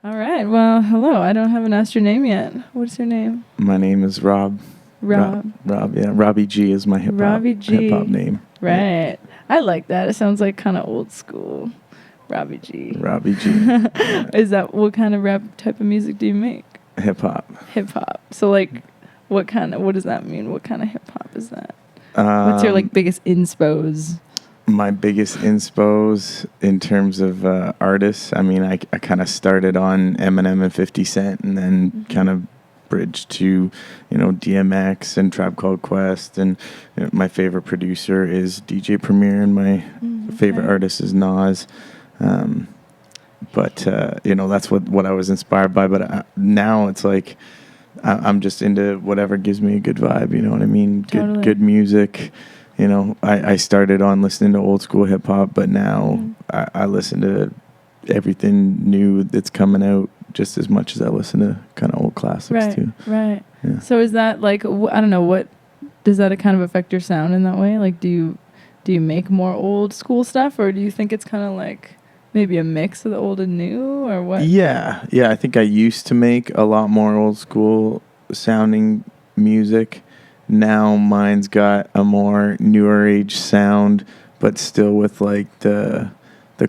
All right. Well, hello. I haven't asked your name yet. What's your name? My name is Rob. Rob. Rob, yeah. Robbie G is my hip hop name. Right. Yeah. I like that. It sounds like kind of old school. Robbie G. Robbie G. Yeah. Is that what kind of rap type of music do you make? Hip hop. Hip hop. So like, what does that mean? What kind of hip hop is that? What's your like biggest inspos? My biggest inspos in terms of artists, I mean, I kind of started on Eminem and 50 Cent and then kind of bridged to, DMX and Tribe Called Quest. And my favorite producer is DJ Premier and my favorite artist is Nas. But that's what I was inspired by. But now it's like I'm just into whatever gives me a good vibe, you know what I mean? Totally. Good music. I started on listening to old school hip hop, but now I listen to everything new that's coming out just as much as I listen to kind of old classics too. Right. Yeah. So is that like, I don't know, what does that kind of affect your sound in that way? Like, do you make more old school stuff, or do you think it's kind of like maybe a mix of the old and new, or what? Yeah. I think I used to make a lot more old school sounding music. Now mine's got a more newer age sound, but still with like the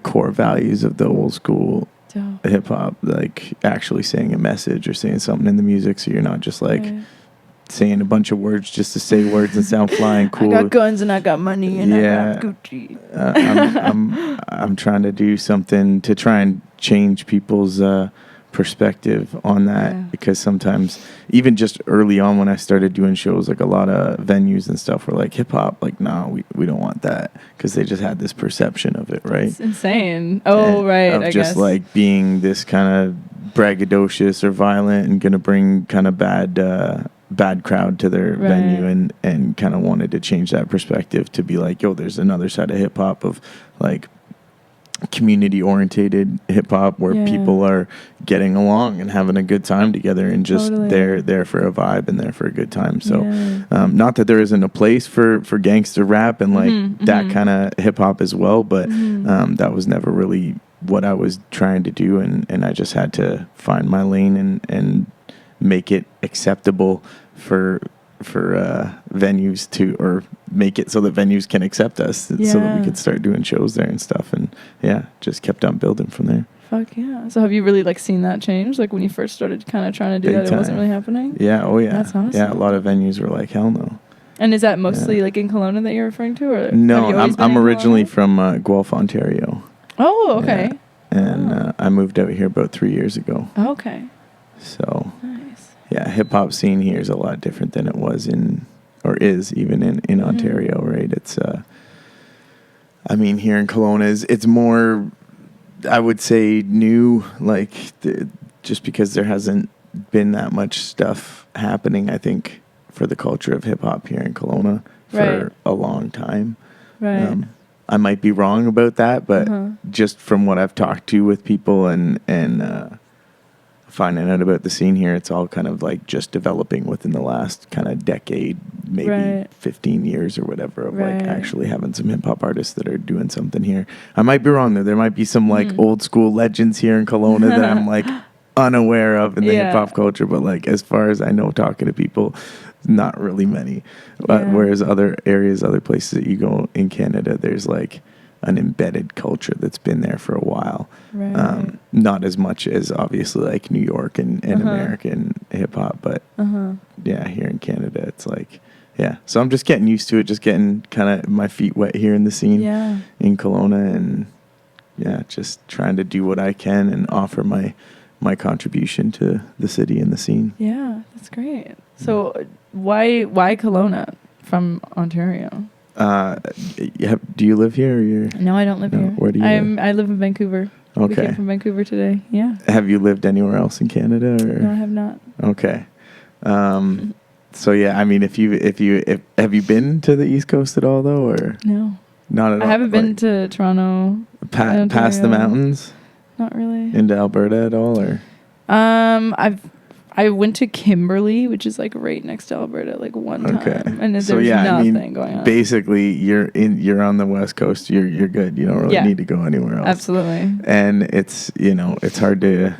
core values of the old school hip hop, like actually saying a message or saying something in the music. So you're not just like saying a bunch of words just to say words and sound fly and cool. I got guns and I got money and I got Gucci. I'm trying to do something to try and change people's perspective on that, because sometimes even just early on when I started doing shows, like a lot of venues and stuff were like, hip hop, like, nah, we don't want that, because they just had this perception of it, right? It's insane. Right, of I just guess. like being this kind of braggadocious or violent and gonna bring kind of bad crowd to their venue, and kind of wanted to change that perspective to be like, yo, there's another side of hip hop of like community orientated hip hop where people are getting along and having a good time together and just there for a vibe and there for a good time. So not that there isn't a place for gangster rap and like that kind of hip hop as well, but that was never really what I was trying to do, and I just had to find my lane and make it acceptable for venues to, or make it so that venues can accept us, so that we could start doing shows there and stuff, and just kept on building from there. Fuck yeah. So have you really like seen that change, like when you first started kind of trying to do that? It wasn't really happening? Oh yeah, that's awesome. Yeah, a lot of venues were like, hell no. And is that mostly like in Kelowna that you're referring to, or no? I'm originally from Guelph, Ontario. Oh, okay. And I moved out here about 3 years ago. Okay. So yeah, hip hop scene here is a lot different than it was is even in Ontario, right? It's, I mean, here in Kelowna it's more, I would say, new, like just because there hasn't been that much stuff happening, I think, for the culture of hip hop here in Kelowna for a long time. Right. I might be wrong about that, but just from what I've talked to with people and finding out about the scene here, it's all kind of like just developing within the last kind of decade, maybe 15 years or whatever, of like actually having some hip hop artists that are doing something here. I might be wrong though. There might be some like old school legends here in Kelowna that I'm like unaware of in the hip hop culture, but like as far as I know, talking to people, not really many. Whereas other areas, other places that you go in Canada, there's like an embedded culture that's been there for a while. Not as much as obviously like New York and American hip hop, but here in Canada it's like, so I'm just getting used to it, just getting kind of my feet wet here in the scene in Kelowna, and just trying to do what I can and offer my contribution to the city and the scene. Yeah, that's great. So why Kelowna from Ontario? Do you live here? Or No, I don't live here. Where do you live? I live in Vancouver. Okay. We came from Vancouver today. Yeah. Have you lived anywhere else in Canada? Or? No, I have not. Okay. So I mean, have you been to the East Coast at all though, or no? Not at all. I haven't been to Toronto. Past the mountains. Not really. Into Alberta at all, or? I went to Kimberley, which is like right next to Alberta, like one time, and there's nothing going on. Basically, you're on the West Coast. You're good. You don't really need to go anywhere else. Absolutely. And it's it's hard to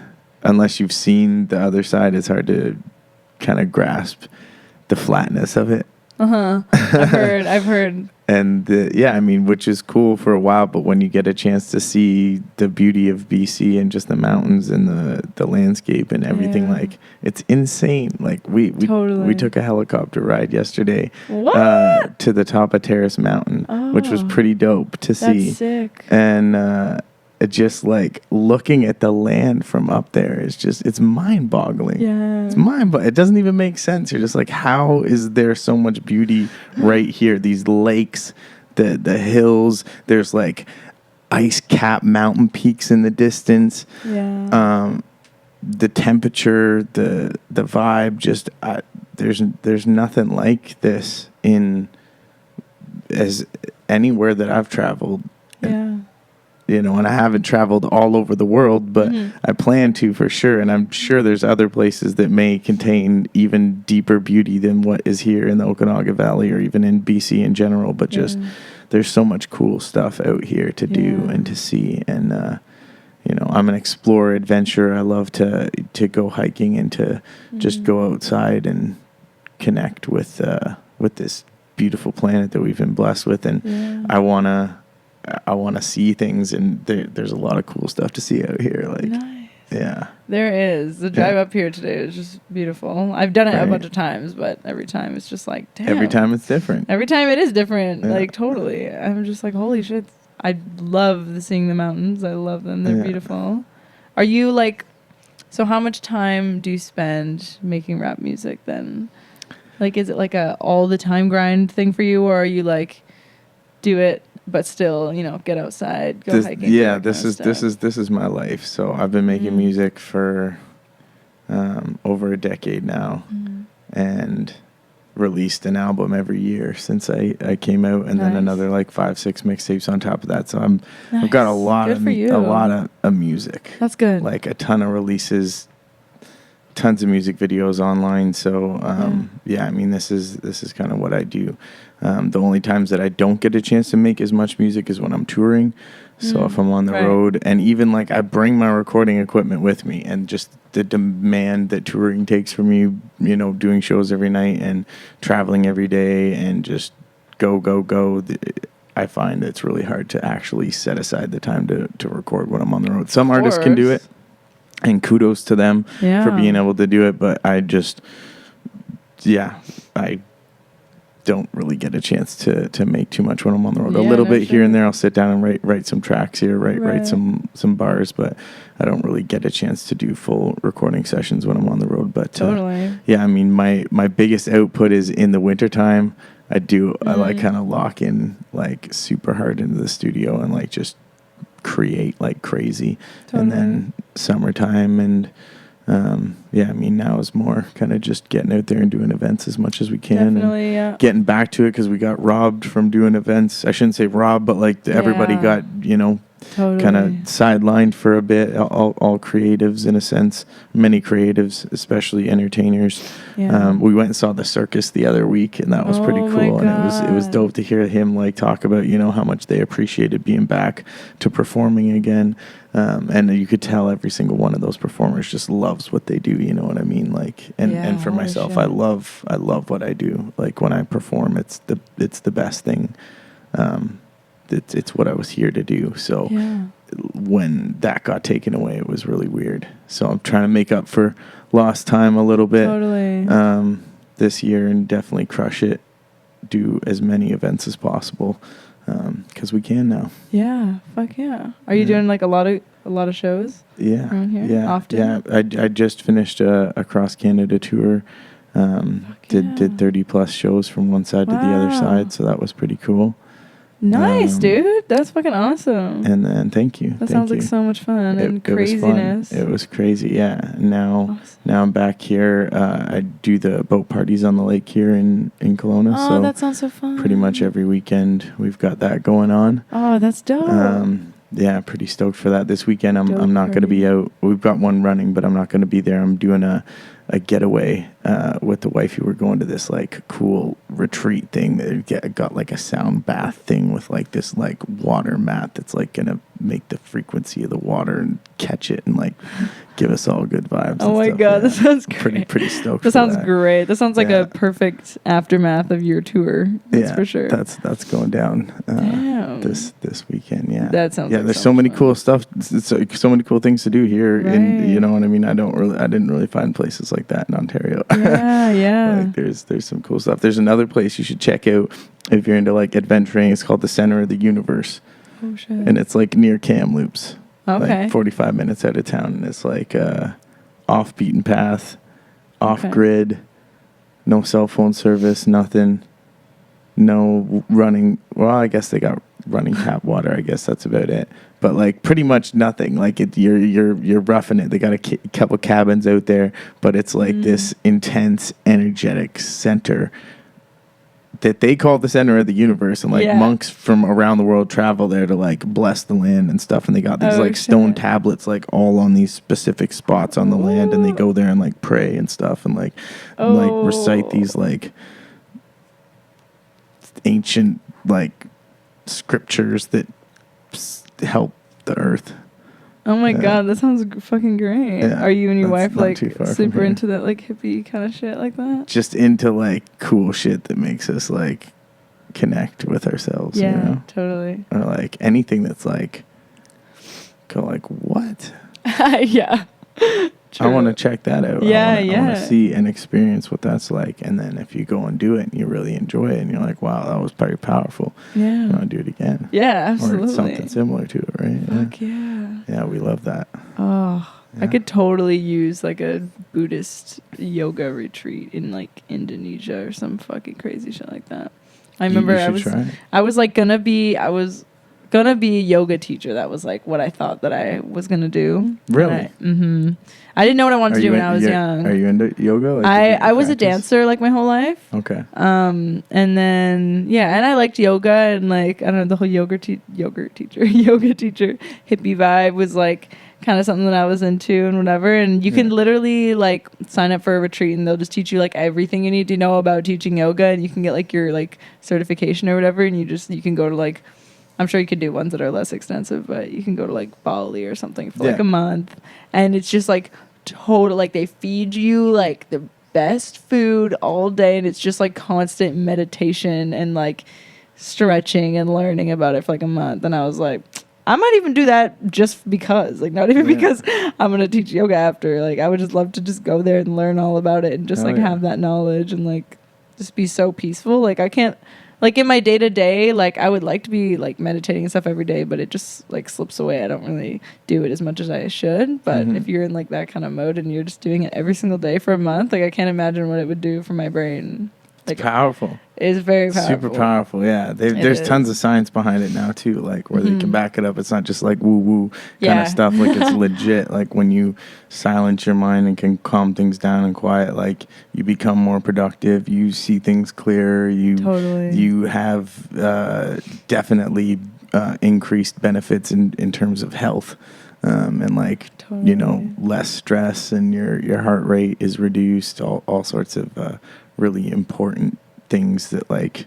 unless you've seen the other side, it's hard to kind of grasp the flatness of it. I've heard. And I mean, which is cool for a while, but when you get a chance to see the beauty of BC and just the mountains and the landscape and everything, like, it's insane. Like, we took a helicopter ride yesterday to the top of Terrace Mountain, which was pretty dope to see. That's sick. And just like looking at the land from up there is just, it's mind-boggling. Yeah. It doesn't even make sense. You're just like, how is there so much beauty right here? These lakes, the hills, there's like ice-capped mountain peaks in the distance. Yeah. The temperature, the vibe, just there's nothing like this as anywhere that I've traveled. Yeah. You know, and I haven't traveled all over the world, but I plan to for sure. And I'm sure there's other places that may contain even deeper beauty than what is here in the Okanagan Valley or even in BC in general. But just there's so much cool stuff out here to do and to see. And, you know, I'm an explorer, adventurer. I love to go hiking and to just go outside and connect with this beautiful planet that we've been blessed with. And I want to see things, and there's a lot of cool stuff to see out here. Like, nice. Yeah. There is. The drive up here today was just beautiful. I've done it a bunch of times, but every time it's just like, damn. Every time it's different. Every time it is different. Yeah. Like, totally. I'm just like, holy shit. I love seeing the mountains. I love them. They're beautiful. Are you like, so how much time do you spend making rap music then? Like, is it like a all the time grind thing for you, or are you like, do it but still, you know, get outside, go hiking? Yeah, this is my life. So I've been making music for over a decade now, and released an album every year since I came out, and then another like 5-6 mixtapes on top of that. So I've got a lot of music. That's good. Like a ton of releases, tons of music videos online. So I mean, this is kind of what I do. The only times that I don't get a chance to make as much music is when I'm touring. So if I'm on the road, and even like I bring my recording equipment with me, and just the demand that touring takes from you, you know, doing shows every night and traveling every day and just go. I find it's really hard to actually set aside the time to record when I'm on the road. Some artists can do it, and kudos to them for being able to do it. But I just, I don't really get a chance to make too much when I'm on the road. A little bit here and there. I'll sit down and write some tracks here, write some bars, but I don't really get a chance to do full recording sessions when I'm on the road. But I mean, my biggest output is in the wintertime. I like kind of lock in like super hard into the studio and like just create like crazy. And then summertime and I mean, now is more kind of just getting out there and doing events as much as we can. Definitely, and getting back to it, because we got robbed from doing events. I shouldn't say robbed, but like everybody got, you know, kind of sidelined for a bit. All creatives, in a sense, many creatives, especially entertainers. We went and saw the circus the other week, and that was pretty cool. And it was dope to hear him like talk about, you know, how much they appreciated being back to performing again. And you could tell every single one of those performers just loves what they do. You know what I mean? Like, and for myself, shit. I love what I do. Like when I perform, it's the best thing. It's what I was here to do. So when that got taken away, it was really weird. So I'm trying to make up for lost time a little bit this year, and definitely crush it. Do as many events as possible. Because we can now. Yeah, fuck yeah. Are you doing like a lot of shows? Around here? Yeah, often. Yeah, I just finished a cross Canada tour. Did 30 plus shows from one side to the other side, so that was pretty cool. Nice, dude. That's fucking awesome. And then thank you. That sounds like so much fun and craziness. It was crazy, yeah. Now I'm back here. I do the boat parties on the lake here in Kelowna. Oh, so that sounds so fun. Pretty much every weekend we've got that going on. Oh, that's dope. Yeah, pretty stoked for that. This weekend I'm not going to be out. We've got one running, but I'm not going to be there. I'm doing a a getaway with the wife. We were going to this like cool retreat thing that got like a sound bath thing with like this like water mat that's like gonna make the frequency of the water and catch it and like give us all good vibes. Oh my god, that sounds great. Pretty stoked. That sounds great. That sounds like a perfect aftermath of your tour. That's for sure. That's going down this weekend. Yeah, that sounds. Yeah, there's so many cool stuff. So many cool things to do here, and you know what I mean. I didn't really find places like that in Ontario. Yeah. Like there's some cool stuff. There's another place you should check out if you're into like adventuring. It's called the Center of the Universe. Oh shit. And it's like near Kamloops. Okay. Like 45 minutes out of town, and it's like off beaten path, off grid, no cell phone service, nothing, no running. Well, I guess they got running tap water. I guess that's about it. But like pretty much nothing. Like you're roughing it. They got a couple cabins out there, but it's like this intense, energetic center that they call the center of the universe, and like monks from around the world travel there to like bless the land and stuff, and they got these stone tablets like all on these specific spots on the land, and they go there and like pray and stuff and like recite these like ancient like scriptures that help the earth. Oh my god, that sounds fucking great. Yeah, are you and your wife like super into that like hippie kind of shit like that? Just into like cool shit that makes us like connect with ourselves. Yeah, you know? Totally. Or like anything that's like, go like, what? Yeah. True. I want to check that out. Yeah, I want to see and experience what that's like. And then if you go and do it and you really enjoy it and you're like, wow, that was pretty powerful. Yeah. You want to do it again. Yeah, absolutely. Or something similar to it, right? Fuck yeah. Yeah, we love that. Oh, yeah. I could totally use like a Buddhist yoga retreat in like Indonesia or some fucking crazy shit like that. I remember I was gonna be a yoga teacher. That was like what I thought that I was gonna do. Really? I didn't know what I wanted to do when I was young. Are you into yoga? Like, I was a dancer like my whole life. Okay. And then and I liked yoga, and like I don't know, the whole yoga teacher hippie vibe was like kind of something that I was into and whatever. And you can literally like sign up for a retreat, and they'll just teach you like everything you need to know about teaching yoga, and you can get like your like certification or whatever, and you can go to like, I'm sure you could do ones that are less extensive, but you can go to like Bali or something for like a month, and it's just like total, like they feed you like the best food all day, and it's just like constant meditation and like stretching and learning about it for like a month. And I was like, I might even do that just because, like, not even because I'm gonna teach yoga after. Like, I would just love to just go there and learn all about it and just have that knowledge and like just be so peaceful. Like I can't, like in my day to day, like I would like to be like meditating and stuff every day, but it just like slips away. I don't really do it as much as I should. But if you're in like that kind of mode and you're just doing it every single day for a month, like I can't imagine what it would do for my brain. Like, it's powerful. It's very powerful. Super powerful, yeah. There's tons of science behind it now too, like where they can back it up. It's not just like woo woo kind of stuff. Like it's legit. Like when you silence your mind and can calm things down and quiet, like you become more productive. You see things clearer. You have definitely increased benefits in terms of health. And like you know, less stress, and your heart rate is reduced. All sorts of really important things that like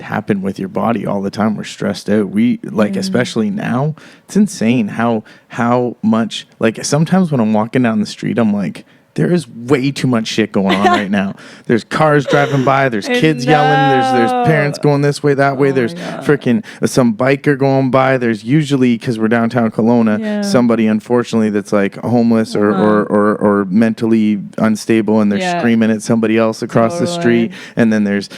happen with your body all the time. We're stressed out. We like, especially now, it's insane how much, like sometimes when I'm walking down the street, I'm like, there is way too much shit going on right now. There's cars driving by. There's kids yelling. There's parents going this way, that way. There's freaking some biker going by. There's usually, because we're downtown Kelowna, somebody unfortunately that's like homeless or mentally unstable, and they're screaming at somebody else across the street. And then there's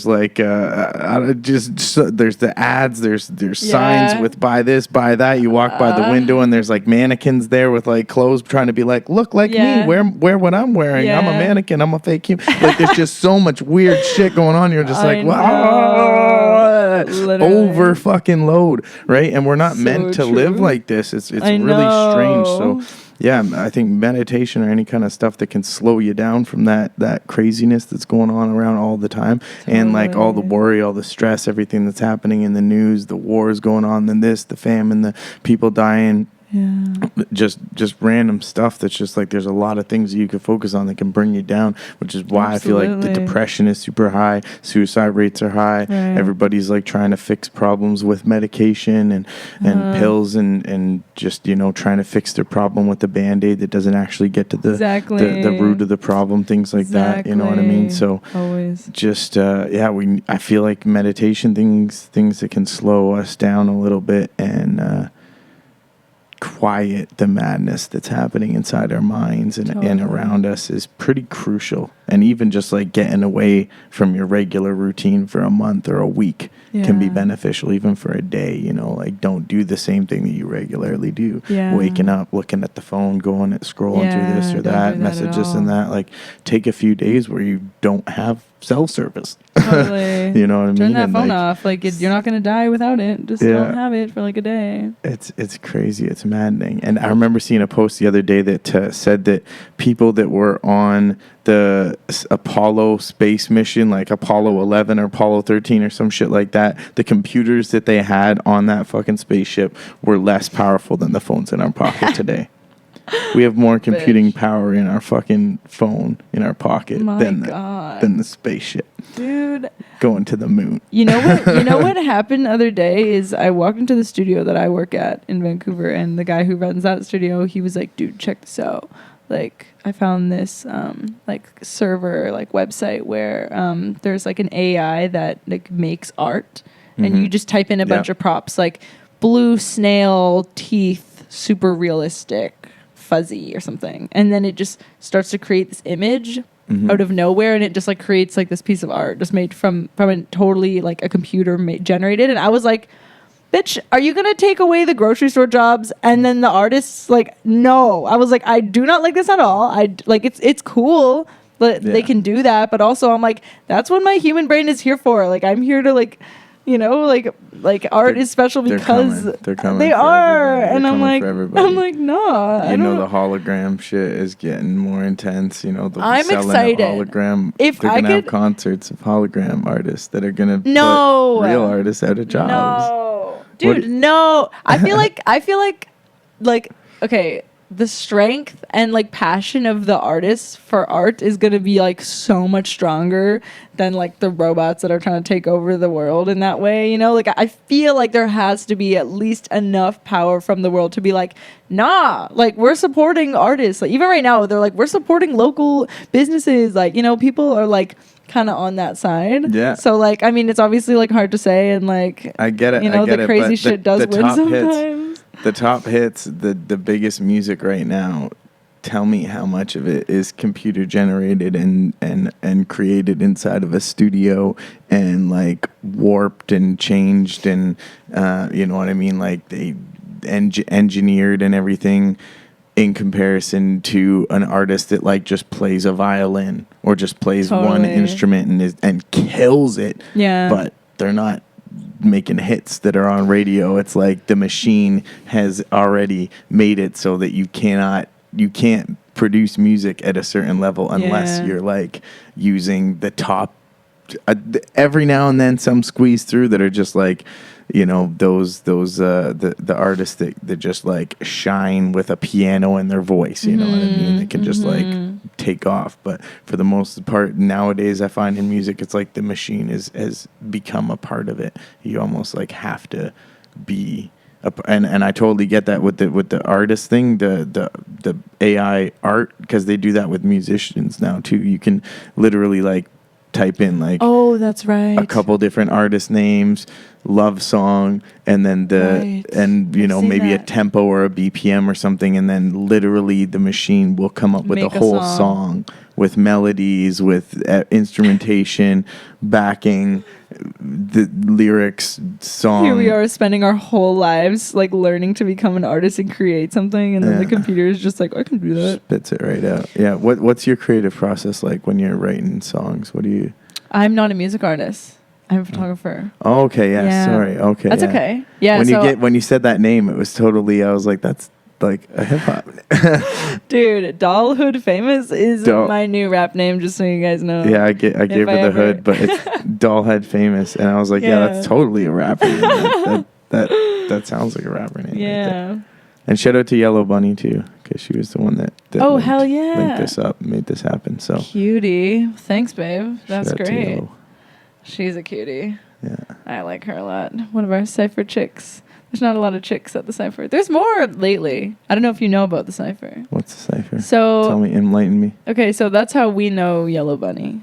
like there's the ads. There's signs with buy this, buy that. You walk by the window and there's like mannequins there with like clothes trying to be like, look like me. Wear what I'm wearing. I'm a mannequin. I'm a fake human. Like there's just so much weird shit going on. You're just like, wow, over fucking load, right? And we're not meant to live like this. It's really strange. So yeah, I think meditation or any kind of stuff that can slow you down from that craziness that's going on around all the time, and like all the worry, all the stress, everything that's happening in the news, the wars going on, then this, the famine, the people dying. Yeah. Just random stuff that's just like there's a lot of things that you could focus on that can bring you down, which is why Absolutely. I feel like the depression is super high, suicide rates are high. Right. Everybody's like trying to fix problems with medication and pills and just, you know, trying to fix their problem with the Band-Aid that doesn't actually get to the root of the problem, things like that, you know what I mean? So always just I feel like meditation, things that can slow us down a little bit and quiet the madness that's happening inside our minds and around us is pretty crucial. And even just like getting away from your regular routine for a month or a week can be beneficial, even for a day, you know, like don't do the same thing that you regularly do. Waking up, looking at the phone, going and scrolling through this or that, message this and that. Like take a few days where you don't have cell service. Totally. You know what I mean? Turn that phone off. Like you're not going to die without it. Just don't have it for like a day. It's crazy. It's maddening. And I remember seeing a post the other day that said that people that were on the Apollo space mission, like Apollo 11 or Apollo 13 or some shit like that, the computers that they had on that fucking spaceship were less powerful than the phones in our pocket today. We have more computing power in our fucking phone in our pocket than the spaceship. Dude, going to the moon. You know what happened the other day is I walked into the studio that I work at in Vancouver, and the guy who runs that studio, he was like, dude, check this out. Like I found this like server, like website where there's like an AI that like makes art, and you just type in a bunch of props like blue snail teeth, super realistic, fuzzy or something, and then it just starts to create this image out of nowhere, and it just like creates like this piece of art just made from a totally like a computer generated. And I was like, bitch, are you gonna take away the grocery store jobs? And then the artists, like, no. I was like, I do not like this at all. I like it's cool that they can do that, but also I'm like, that's what my human brain is here for. Like I'm here to like, you know, like art is special because they're coming. They are, and I'm like, no. You know, the hologram shit is getting more intense. You know, I'm excited. Hologram. If they're gonna have concerts of hologram artists that are gonna put real artists out of jobs. No, dude, no. I feel like okay. The strength and like passion of the artists for art is going to be like so much stronger than like the robots that are trying to take over the world in that way, you know? Like I feel like there has to be at least enough power from the world to be like, nah, like we're supporting artists. Like even right now they're like, we're supporting local businesses. Like, you know, people are like kind of on that side. Yeah. So like, I mean, it's obviously like hard to say, and like, I get it. You know, the crazy shit does win sometimes. The top hits, the biggest music right now, tell me how much of it is computer generated and created inside of a studio and like warped and changed and you know what I mean, like they engineered and everything, in comparison to an artist that like just plays a violin or just plays one instrument and kills it. Yeah. But they're not making hits that are on radio. It's like the machine has already made it so that you can't produce music at a certain level unless you're like using the top. Every now and then some squeeze through that are just like, you know, the artists that just like shine with a piano in their voice, you know what I mean? They can just like take off. But for the most part nowadays, I find in music, it's like the machine has become a part of it. You almost like have to be and I totally get that with the artist thing, the AI art, because they do that with musicians now too. You can literally like type in like, oh, that's right, a couple different artist names, love song, and then and you know, maybe a tempo or a BPM or something, and then literally the machine will come up with a whole song with melodies, with instrumentation, backing, the lyrics, song. Here we are spending our whole lives like learning to become an artist and create something, and then the computer is just like, I can do that. Spits it right out. Yeah. What's your creative process like when you're writing songs? What do you? I'm not a music artist. I'm a photographer. Oh, okay. Yeah. Sorry. Okay. That's okay. Yeah. When you said that name, it was totally. I was like, that's like a hip hop. Dude, Dollhood Famous is my new rap name, just so you guys know. Yeah, I gave her the hood, but it's Dollhead Famous, and I was like, yeah, that's totally a rapper name. that sounds like a rapper name. Yeah. Right And shout out to Yellow Bunny too, because she was the one that oh hell yeah, linked this up, made this happen. So cutie, thanks babe, that's shout out to great. Yellow. She's a cutie. Yeah, I like her a lot. One of our cypher chicks. There's not a lot of chicks at the cypher. There's more lately. I don't know if you know about the cypher. what's the cypher? So tell me, enlighten me. Okay, so that's how we know Yellow Bunny.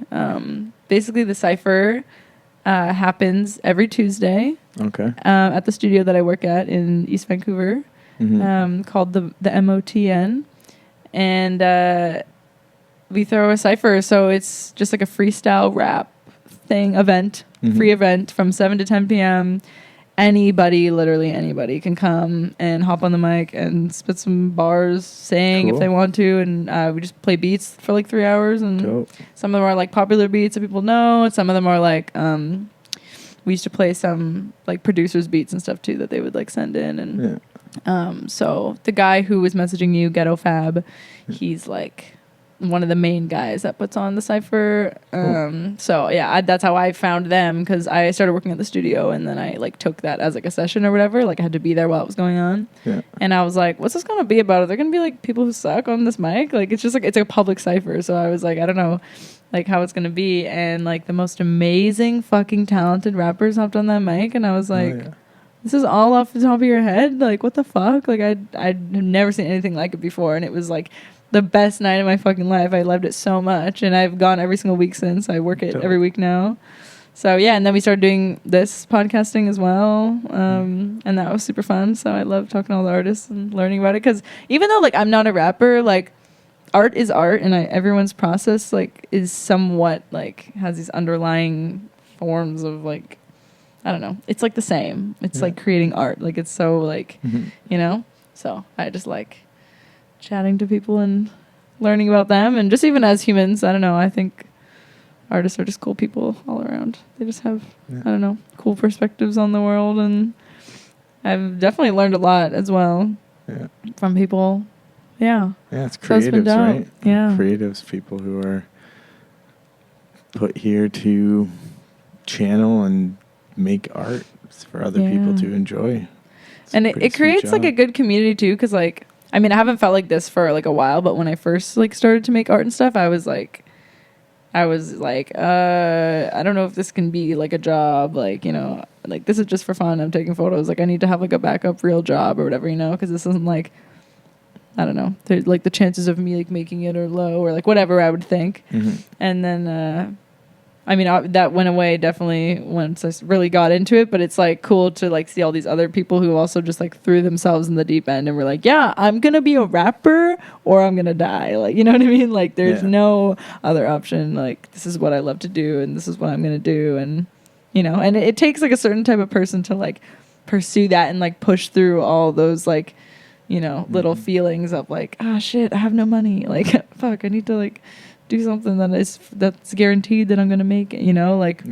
Basically, the cypher happens every Tuesday. Okay. At the studio that I work at in East Vancouver, called the MOTN, and we throw a cypher. So it's just like a freestyle rap event, free event from 7 to 10 p.m. Anybody, literally anybody, can come and hop on the mic and spit some bars, sing if they want to, and we just play beats for like 3 hours. And some of them are like popular beats that people know, and some of them are like we used to play some like producers' beats and stuff too that they would like send in. And so the guy who was messaging you, Ghetto Fab, he's like one of the main guys that puts on the cypher. So yeah, that's how I found them, because I started working at the studio, and then I like took that as like a session or whatever. Like I had to be there while it was going on. And I was like, what's this gonna be about? Are there gonna be like people who suck on this mic? Like it's just like, it's a public cypher. So I was like, I don't know like how it's gonna be. And like the most amazing fucking talented rappers hopped on that mic, and I was like, this is all off the top of your head? Like what the fuck? Like I'd never seen anything like it before, and it was like the best night of my fucking life. I loved it so much, and I've gone every single week since. I work it every week now. So yeah, and then we started doing this podcasting as well, and that was super fun. So I love talking to all the artists and learning about it, because even though like I'm not a rapper, like art is art, and everyone's process like is somewhat like has these underlying forms of like, I don't know, it's like the same. It's like creating art, like it's so like you know. So I just like chatting to people and learning about them, and just even as humans, I don't know, I think artists are just cool people all around. They just have I don't know, cool perspectives on the world, and I've definitely learned a lot as well from people. It's creatives, right? Yeah, creatives, people who are put here to channel and make art for other people to enjoy. And it creates like a good community too, because like, I mean, I haven't felt like this for like a while, but when I first like started to make art and stuff, I was like, I don't know if this can be like a job, like, you know, like this is just for fun. I'm taking photos. Like I need to have like a backup real job or whatever, you know, because this isn't like, I don't know, like the chances of me like making it are low, or like whatever I would think. And then, I mean, that went away definitely once I really got into it, but it's like cool to like see all these other people who also just like threw themselves in the deep end and were like, yeah, I'm going to be a rapper or I'm going to die. Like, you know what I mean? Like there's no other option. Like this is what I love to do, and this is what I'm going to do. And, you know, and it takes like a certain type of person to like pursue that and like push through all those like, you know, little feelings of like, ah, shit, I have no money. Like, fuck, I need to like do something that's guaranteed that I'm gonna make it, you know, like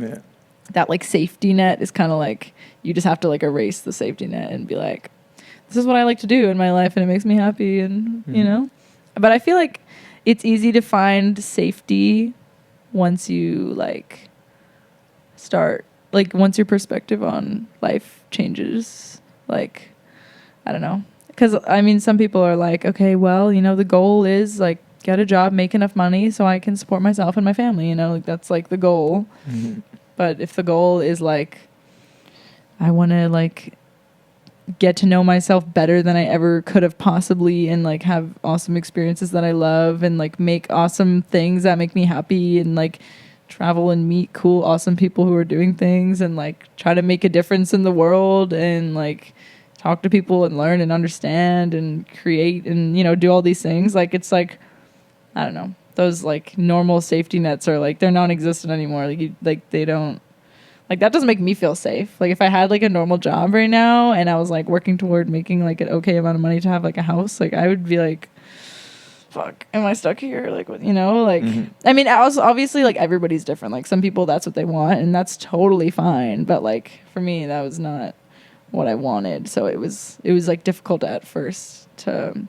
that like safety net is kind of like you just have to like erase the safety net and be like, this is what I like to do in my life and it makes me happy, and you know. But I feel like it's easy to find safety once you like start, like once your perspective on life changes. Like I don't know, because I mean some people are like, okay, well, you know, the goal is like get a job, make enough money so I can support myself and my family, you know, like that's like the goal. But if the goal is like, I want to like get to know myself better than I ever could have possibly, and like have awesome experiences that I love, and like make awesome things that make me happy, and like travel and meet cool, awesome people who are doing things, and like try to make a difference in the world, and like talk to people and learn and understand and create and, you know, do all these things. Like it's like, I don't know, those like normal safety nets are like, they're non-existent anymore. Like they don't, like that doesn't make me feel safe. Like if I had like a normal job right now and I was like working toward making like an okay amount of money to have like a house, like I would be like, fuck, am I stuck here? Like, you know, like, I mean, obviously like everybody's different. Like some people that's what they want, and that's totally fine. But like for me, that was not what I wanted. So it was like difficult at first to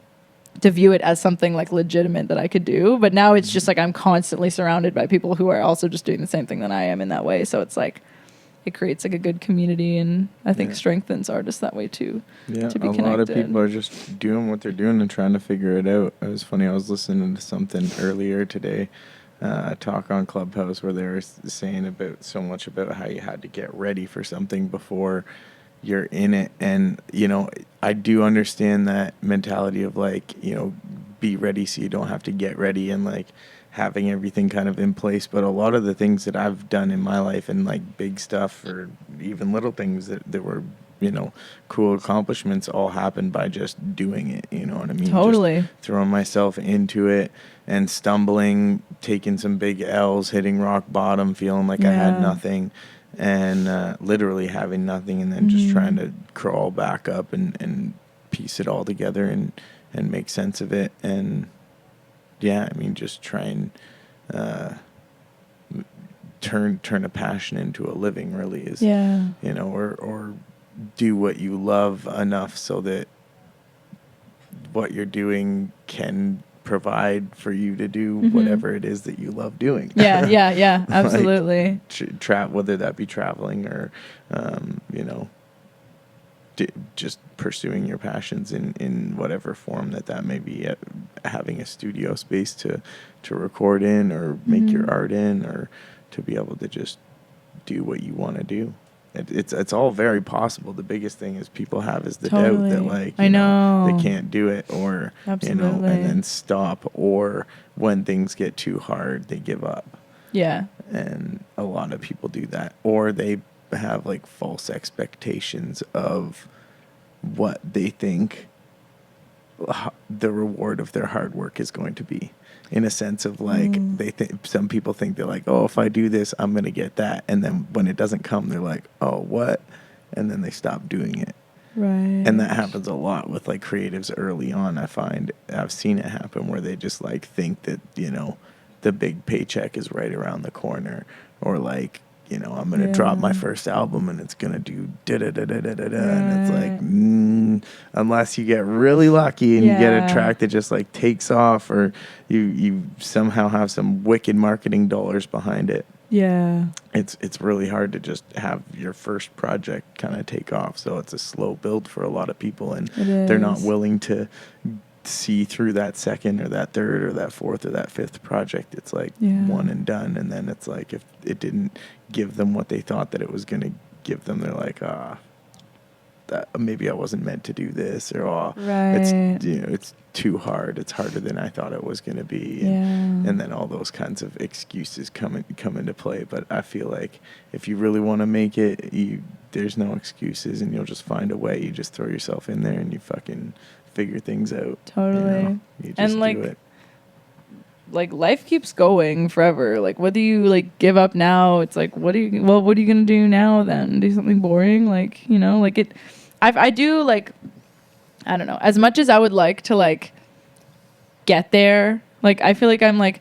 view it as something like legitimate that I could do. But now it's just like I'm constantly surrounded by people who are also just doing the same thing that I am in that way. So it's like it creates like a good community, and I think strengthens artists that way too. Yeah, to be a lot of people are just doing what they're doing and trying to figure it out. It was funny, I was listening to something earlier today, a talk on Clubhouse, where they were saying about so much about how you had to get ready for something before you're in it. And, you know, I do understand that mentality of like, you know, be ready so you don't have to get ready, and like having everything kind of in place. But a lot of the things that I've done in my life, and like big stuff or even little things that were, you know, cool accomplishments, all happened by just doing it. You know what I mean? Totally. Just throwing myself into it and stumbling, taking some big L's, hitting rock bottom, feeling like I had nothing, and literally having nothing, and then just trying to crawl back up and piece it all together and make sense of it. And yeah, I mean, just try and turn a passion into a living, really, is, you know, or do what you love enough so that what you're doing can provide for you to do whatever it is that you love doing. Yeah, absolutely. Like, whether that be traveling or, you know, just pursuing your passions in whatever form that may be, having a studio space to record in, or make your art in, or to be able to just do what you want to do. It's all very possible. The biggest thing is people have is the doubt that, like, you know, they can't do it, or you know, and then stop, or when things get too hard, they give up. Yeah. And a lot of people do that, or they have like false expectations of what they think the reward of their hard work is going to be, in a sense of like, some people think they're like, oh, if I do this, I'm going to get that. And then when it doesn't come, they're like, oh, what? And then they stop doing it. Right. And that happens a lot with like creatives early on. I've seen it happen where they just like think that, you know, the big paycheck is right around the corner, or like, you know, I'm going to drop my first album and it's going to do da-da-da-da-da-da-da. And it's like, unless you get really lucky and you get a track that just like takes off, or you somehow have some wicked marketing dollars behind it. Yeah. It's really hard to just have your first project kind of take off. So it's a slow build for a lot of people, and they're not willing to see through that second or that third or that fourth or that fifth project. It's like one and done. And then it's like, if it didn't give them what they thought that it was going to give them, they're like, that maybe I wasn't meant to do this, or it's, you know, it's too hard. It's harder than I thought it was going to be. And then all those kinds of excuses come into play. But I feel like if you really want to make it, there's no excuses, and you'll just find a way. You just throw yourself in there and you fucking figure things out. Totally. You know? You just and like, do it. Like, life keeps going forever. Like, whether you like give up now, it's like, what are you gonna do now then? Do something boring? Like, you know, like it. I do, like, I don't know. As much as I would like to like get there, like I feel like I'm like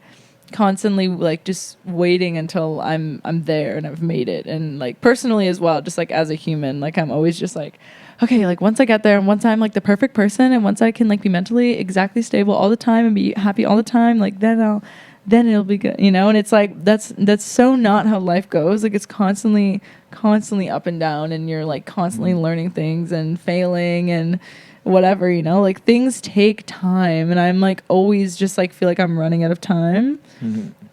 constantly like just waiting until I'm there and I've made it. And like personally as well, just like as a human, like I'm always just like, okay, like once I get there and once I'm like the perfect person and once I can like be mentally exactly stable all the time and be happy all the time, like then it'll be good, you know? And it's like, that's so not how life goes. Like it's constantly up and down, and you're like constantly learning things and failing and whatever, you know, like things take time, and I'm like always just like feel like I'm running out of time.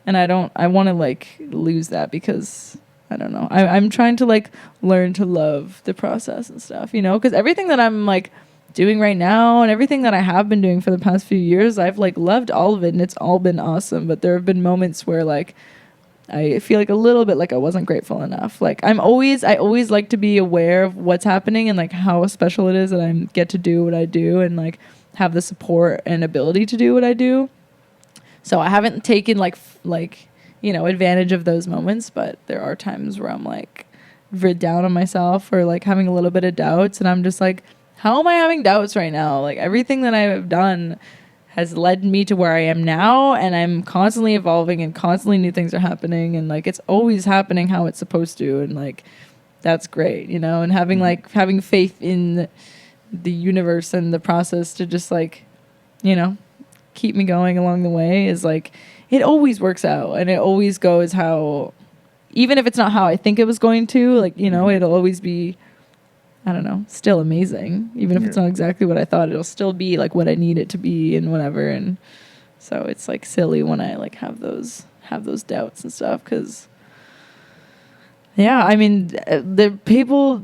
And I want to like lose that, because I don't know. I'm trying to like learn to love the process and stuff, you know, because everything that I'm like doing right now and everything that I have been doing for the past few years, I've like loved all of it and it's all been awesome. But there have been moments where like I feel like a little bit like I wasn't grateful enough. Like I always like to be aware of what's happening and like how special it is that I get to do what I do and like have the support and ability to do what I do. So I haven't taken like you know, advantage of those moments, but there are times where I'm like down on myself or like having a little bit of doubts, and I'm just like, how am I having doubts right now? Like everything that I have done has led me to where I am now, and I'm constantly evolving and constantly new things are happening, and like it's always happening how it's supposed to, and like that's great, you know, and having faith in the universe and the process to just like, you know, keep me going along the way is like, it always works out and it always goes how even if it's not how I think it was going to, like, you know, it'll always be, I don't know, still amazing. Even if it's not exactly what I thought, it'll still be like what I need it to be and whatever. And so it's like silly when I like have those doubts and stuff, because yeah, I mean,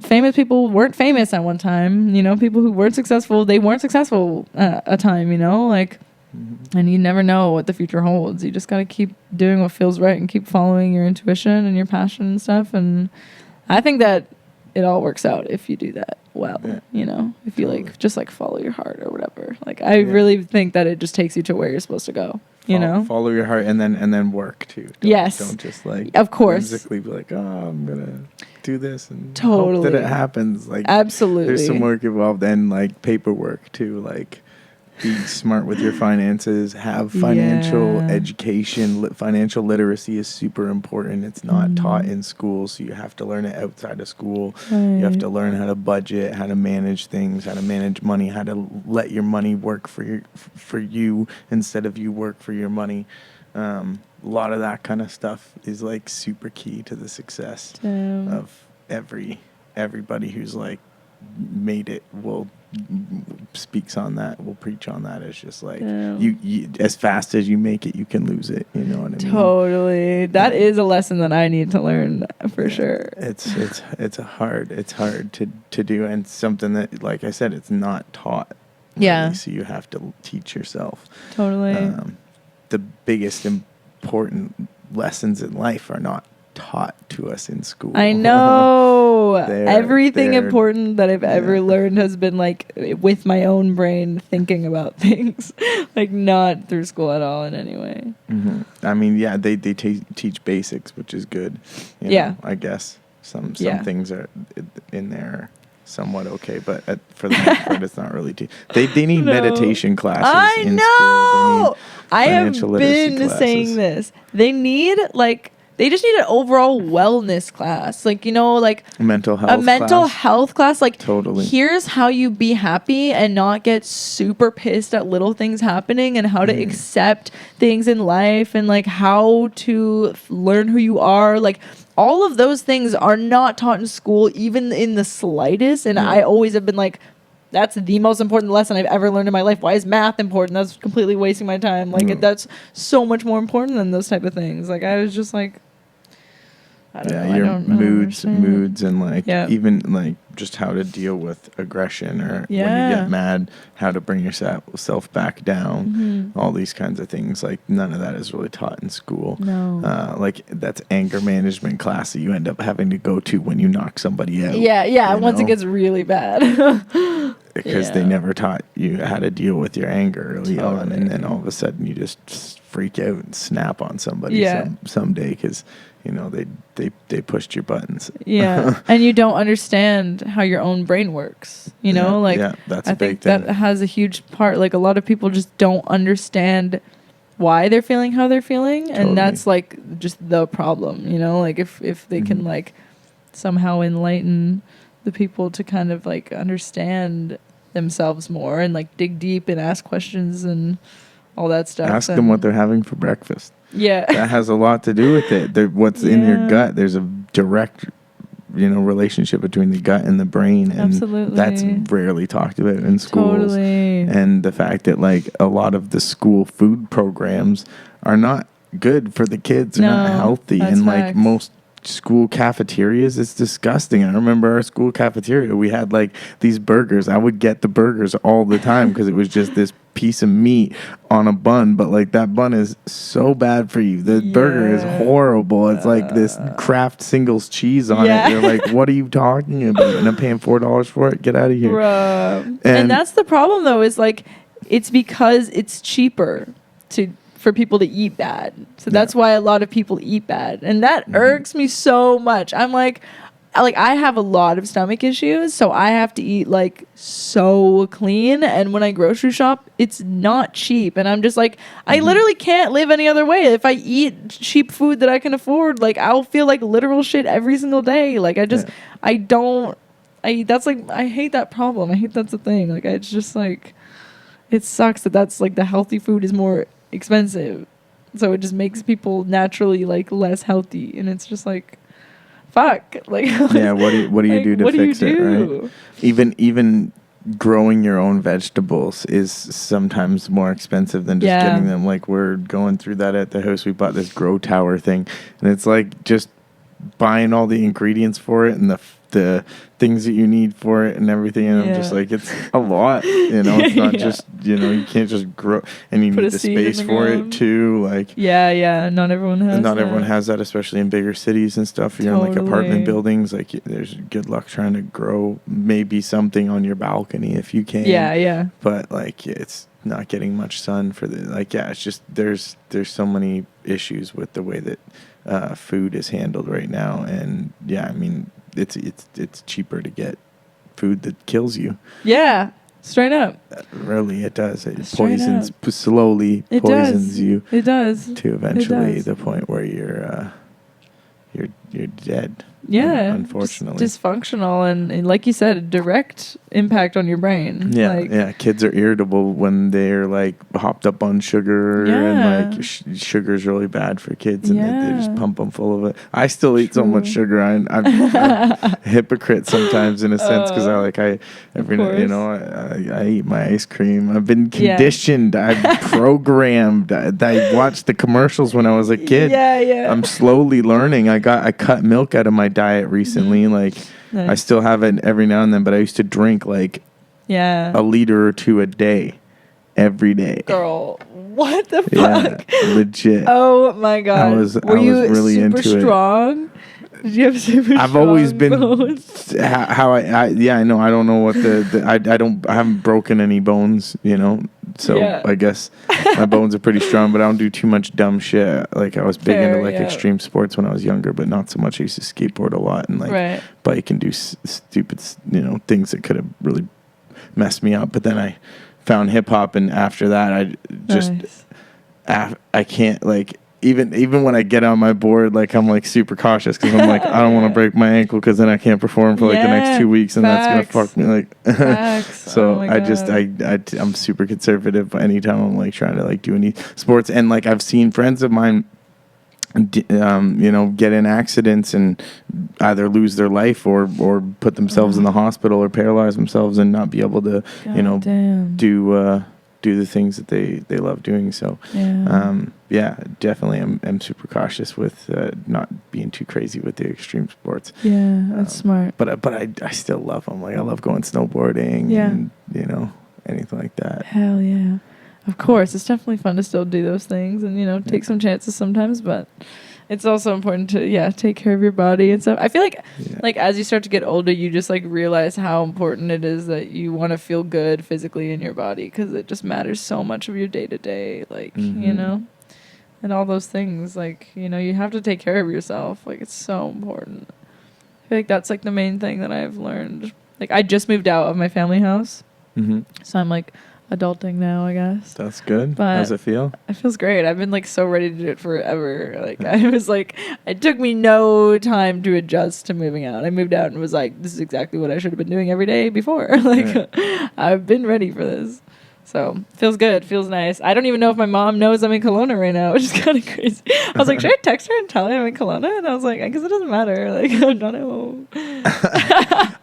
famous people weren't famous at one time, you know, people who weren't successful, they weren't successful at a time, you know, like, and you never know what the future holds. You just got to keep doing what feels right and keep following your intuition and your passion and stuff. And I think that it all works out if you do that well, you know, if you like, just like follow your heart or whatever. Like, I really think that it just takes you to where you're supposed to go. You know, follow your heart and then work too. Don't just like, of course, physically be like, oh, I'm gonna do this and totally hope that it happens. Like, absolutely, there's some work involved, and like paperwork too. Like, be smart with your finances. Have financial education. Financial literacy is super important. It's not taught in school, so you have to learn it outside of school. You have to learn how to budget, how to manage things, how to manage money, how to let your money work for you instead of you work for your money. A lot of that kind of stuff is like super key to the success of everybody who's like made it. Speaks on that, will preach on that. It's just like you as fast as you make it, you can lose it, you know what I mean? Totally. That is a lesson that I need to learn for sure. It's hard to do, and something that, like I said, it's not taught really, so you have to teach yourself. Totally. The biggest important lessons in life are not taught to us in school. I know. Everything important that I've ever learned has been like with my own brain thinking about things, like not through school at all in any way. I mean, they teach basics, which is good. You know, I guess some things are in there somewhat okay, but for the most part, it's not really. They need meditation classes in school. I have been saying this. They just need an overall wellness class. Like, you know, like a mental health class. Like, totally. Here's how you be happy and not get super pissed at little things happening, and how to accept things in life, and like how to learn who you are. Like, all of those things are not taught in school, even in the slightest. And I always have been like, that's the most important lesson I've ever learned in my life. Why is math important? That's completely wasting my time. Like, that's so much more important than those type of things. Like, I was just like, I don't know. Your moods and like even like just how to deal with aggression, or when you get mad, how to bring yourself back down. All these kinds of things. Like, none of that is really taught in school. No. Like, that's anger management class that you end up having to go to when you knock somebody out. Once it gets really bad. Because they never taught you how to deal with your anger early on, and then all of a sudden you just freak out and snap on somebody someday because, you know, they pushed your buttons. And you don't understand how your own brain works. You know, that's I think that has a huge part. Like, a lot of people just don't understand why they're feeling how they're feeling, and that's like just the problem. You know, like if they can like somehow enlighten the people to kind of like understand themselves more and like dig deep and ask questions and all that stuff. Ask them what they're having for breakfast. Yeah. That has a lot to do with it. What's in your gut, there's a direct, you know, relationship between the gut and the brain. And that's rarely talked about in schools. And the fact that like a lot of the school food programs are not good for the kids. They're not healthy. And like most school cafeterias, it's disgusting. I remember our school cafeteria, we had like these burgers. I would get the burgers all the time because it was just this piece of meat on a bun, but like that bun is so bad for you. The burger is horrible. It's like this Kraft singles cheese on it. You're like, what are you talking about? And I'm paying $4 for it. Get out of here. And that's the problem though, is like, it's because it's cheaper for people to eat bad. So that's why a lot of people eat bad. And that irks me so much. I'm like I have a lot of stomach issues, so I have to eat like so clean. And when I grocery shop, it's not cheap. And I'm just like, I literally can't live any other way. If I eat cheap food that I can afford, like I'll feel like literal shit every single day. Like I hate that problem. I hate that's the thing. Like it's just like, it sucks that's like the healthy food is more expensive. So it just makes people naturally like less healthy. And it's just like, fuck. Like, yeah, what do you do to fix it, right? Even growing your own vegetables is sometimes more expensive than just getting them. Like, we're going through that at the house. We bought this grow tower thing, and it's like just buying all the ingredients for it and the things that you need for it and everything, and I'm just like, it's a lot, it's not just, you can't just grow, and you need the space for it too, like not everyone has that, especially in bigger cities and stuff. You're in like apartment buildings, like there's good luck trying to grow maybe something on your balcony if you can, but like it's not getting much sun for it's just there's so many issues with the way that food is handled right now, and I mean, it's cheaper to get food that kills you. Yeah, straight up. Really, it does. It slowly poisons you. It does. To eventually the point where you're dead. Yeah, unfortunately, dysfunctional, and like you said, a direct impact on your brain. Kids are irritable when they're like hopped up on sugar, and like sugar's really bad for kids, and they just pump them full of it. I still eat so much sugar. I'm a hypocrite sometimes in a sense, because I eat my ice cream. I've been conditioned. I'm programmed. I watched the commercials when I was a kid. I'm slowly learning. I cut milk out of my diet recently. Like, nice. I still have it every now and then, but I used to drink like a liter or two a day, every day. Girl, what the fuck? Yeah, legit. Oh my god. I was really into strong? Did you have super strong? I've always been how I know. I don't know what I haven't broken any bones, So I guess my bones are pretty strong, but I don't do too much dumb shit. Like, I was big into extreme sports when I was younger, but not so much. I used to skateboard a lot and bike and do stupid, things that could have really messed me up. But then I found hip hop, and after that, I just I can't even when I get on my board, like, I'm like super cautious, because I'm like, I don't want to break my ankle, because then I can't perform for like the next 2 weeks, and that's gonna fuck me. Like, so I'm super conservative. But anytime I'm like trying to like do any sports, and like I've seen friends of mine, get in accidents and either lose their life or put themselves in the hospital or paralyze themselves and not be able to do the things that they love doing. So definitely I'm super cautious with not being too crazy with the extreme sports. That's smart. But I still love them. Like, I love going snowboarding and anything like that. Hell yeah. Of course, it's definitely fun to still do those things and take some chances sometimes, but it's also important to take care of your body and stuff. I feel like as you start to get older, you just like realize how important it is that you want to feel good physically in your body, because it just matters so much of your day to day, like and all those things. Like, you have to take care of yourself. Like, it's so important. I feel like that's like the main thing that I've learned. Like, I just moved out of my family house, so I'm like adulting now, I guess. That's good. But how's it feel? It feels great. I've been like so ready to do it forever. Like, I was like, it took me no time to adjust to moving out. I moved out and was like, this is exactly what I should have been doing every day before. I've been ready for this. So feels good, feels nice. I don't even know if my mom knows I'm in Kelowna right now, which is kind of crazy. I was like, should I text her and tell her I'm in Kelowna? And I was like, I guess it doesn't matter. Like, I'm not at home.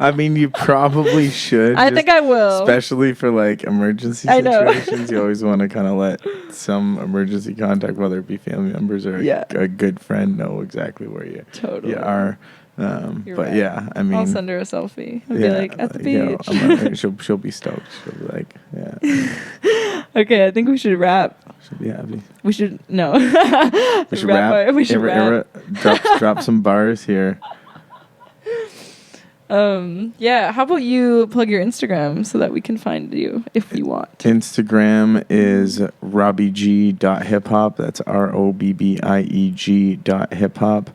I mean, you probably should. I think I will. Especially for like emergency situations. You always want to kind of let some emergency contact, whether it be family members or a good friend, know exactly where you are. But right. I mean, I'll send her a selfie. I'll be like, at the beach. She'll be stoked. She'll be like, Okay, I think we should wrap. She'll be happy. We should We should rap. We should rap. Drop some bars here. How about you plug your Instagram so that we can find you if you want. Instagram is robbieg.hiphop. That's ROBBIEG.hiphop.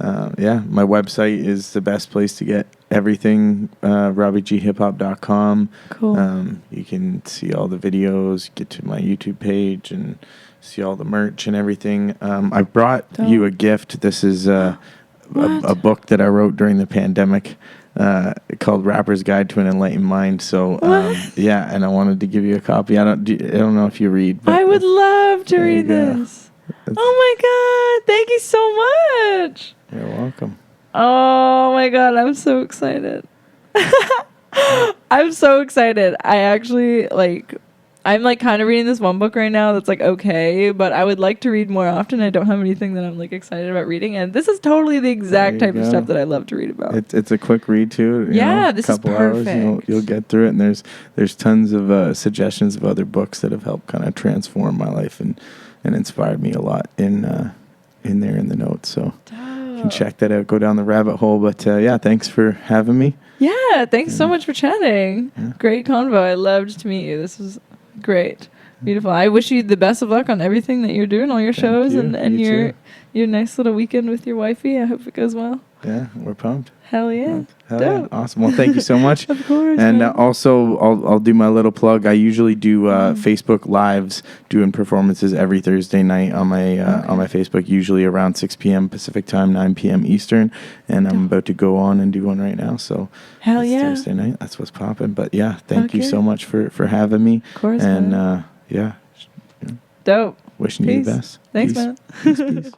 My website is the best place to get everything, robbieghiphop.com. Cool. You can see all the videos, get to my YouTube page, and see all the merch and everything. I brought you a gift. This is a book that I wrote during the pandemic called Rapper's Guide to an Enlightened Mind. So, and I wanted to give you a copy. I don't know if you read. But I would love to read this. Oh my God. Thank you so much. You're welcome. Oh my God, I'm so excited. I'm so excited. I actually I'm like kind of reading this one book right now that's like okay, but I would like to read more often. I don't have anything that I'm like excited about reading, and this is totally the exact type of stuff that I love to read about. It's a quick read too. This is perfect. Hours, you'll get through it, and there's tons of suggestions of other books that have helped kind of transform my life and inspired me a lot in there in the notes. So you can check that out. Go down the rabbit hole. But thanks for having me. Yeah, thanks so much for chatting. Yeah. Great convo. I loved to meet you. This was great. Beautiful. I wish you the best of luck on everything that you're doing, all your shows, and your nice little weekend with your wifey. I hope it goes well. Yeah, we're pumped. Hell yeah. Hell yeah. Awesome. Well, thank you so much. Of course. And also, I'll do my little plug. I usually do Facebook Lives, doing performances every Thursday night on my Facebook, usually around 6 p.m. Pacific time, 9 p.m. Eastern. And I'm about to go on and do one right now. So hell yeah. Thursday night. That's what's popping. But yeah, thank you so much for having me. Of course. And Dope. Wishing you the best. Thanks, peace. man. Peace.